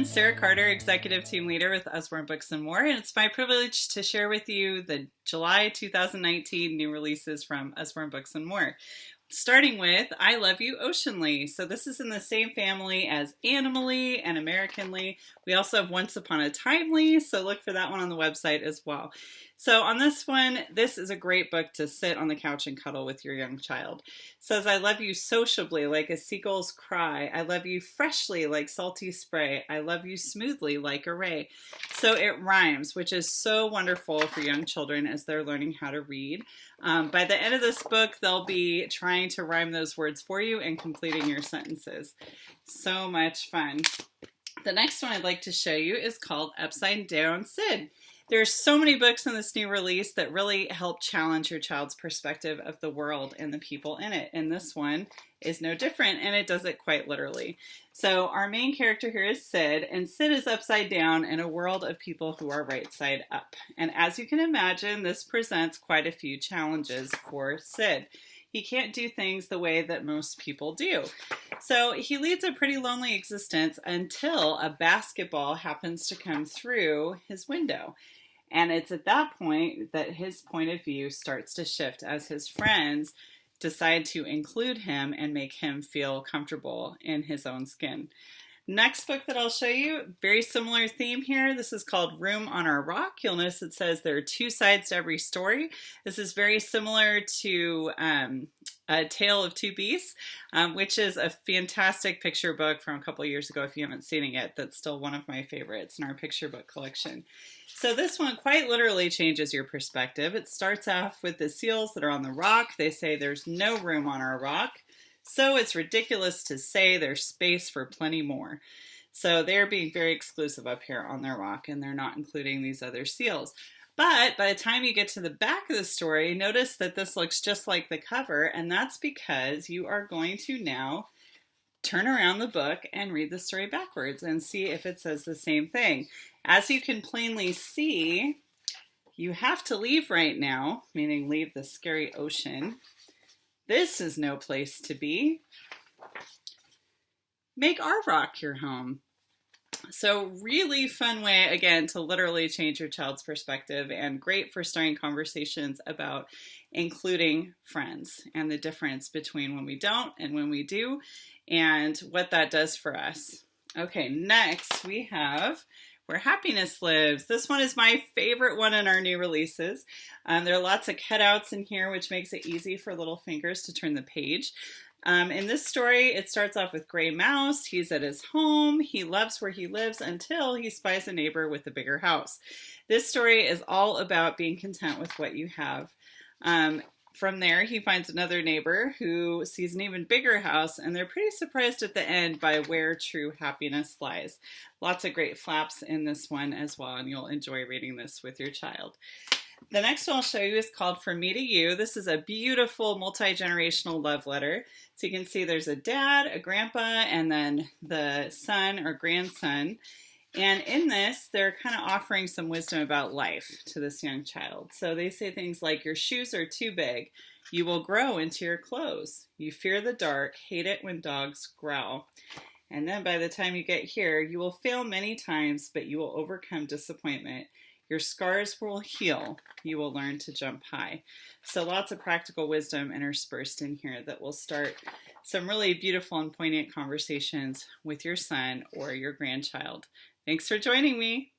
Sarah Carter, Executive Team Leader with Usborne Books and More, and it's my privilege to share with you the July 2019 new releases from Usborne Books and More. Starting with I Love You, Oceanly. So this is in the same family as Animally and Americanly. We also have Once Upon a Timely, so look for that one on the website as well. So on this one, this is a great book to sit on the couch and cuddle with your young child. It says, I love you sociably like a seagull's cry. I love you freshly like salty spray. I love you smoothly like a ray. So it rhymes, which is so wonderful for young children as they're learning how to read. By the end of this book, they'll be trying to rhyme those words for you and completing your sentences. So much fun. The next one I'd like to show you is called Upside Down Sid. There's so many books in this new release that really help challenge your child's perspective of the world and the people in it. And this one is no different, and it does it quite literally. So our main character here is Sid, and Sid is upside down in a world of people who are right side up. And as you can imagine, this presents quite a few challenges for Sid. He can't do things the way that most people do. So he leads a pretty lonely existence until a basketball happens to come through his window. And it's at that point that his point of view starts to shift as his friends decide to include him and make him feel comfortable in his own skin. Next book that I'll show you, very similar theme here. This is called Room on Our Rock. You'll notice it says there are two sides to every story. This is very similar to A Tale of Two Beasts, which is a fantastic picture book from a couple of years ago. If you haven't seen it yet, that's still one of my favorites in our picture book collection. So this one quite literally changes your perspective. It starts off with the seals that are on the rock. They say there's no room on our rock. So it's ridiculous to say there's space for plenty more. So they're being very exclusive up here on their rock, and they're not including these other seals. But by the time you get to the back of the story, notice that this looks just like the cover, and that's because you are going to now turn around the book and read the story backwards and see if it says the same thing. As you can plainly see, you have to leave right now, meaning leave the scary ocean. This is no place to be. Make our rock your home. So really fun way, again, to literally change your child's perspective, and great for starting conversations about including friends and the difference between when we don't and when we do and what that does for us. Okay, next we have Where Happiness Lives. This one is my favorite one in our new releases. There are lots of cutouts in here, which makes it easy for little fingers to turn the page. In this story, it starts off with Gray Mouse. He's at his home. He loves where he lives until he spies a neighbor with a bigger house. This story is all about being content with what you have. From there, he finds another neighbor who sees an even bigger house, and they're pretty surprised at the end by where true happiness lies. Lots of great flaps in this one as well, and you'll enjoy reading this with your child. The next one I'll show you is called From Me to You. This is a beautiful multi-generational love letter. So you can see there's a dad, a grandpa, and then the son or grandson. And in this, they're kind of offering some wisdom about life to this young child. So they say things like, your shoes are too big. You will grow into your clothes. You fear the dark, hate it when dogs growl. And then by the time you get here, you will fail many times, but you will overcome disappointment. Your scars will heal. You will learn to jump high. So lots of practical wisdom interspersed in here that will start some really beautiful and poignant conversations with your son or your grandchild. Thanks for joining me.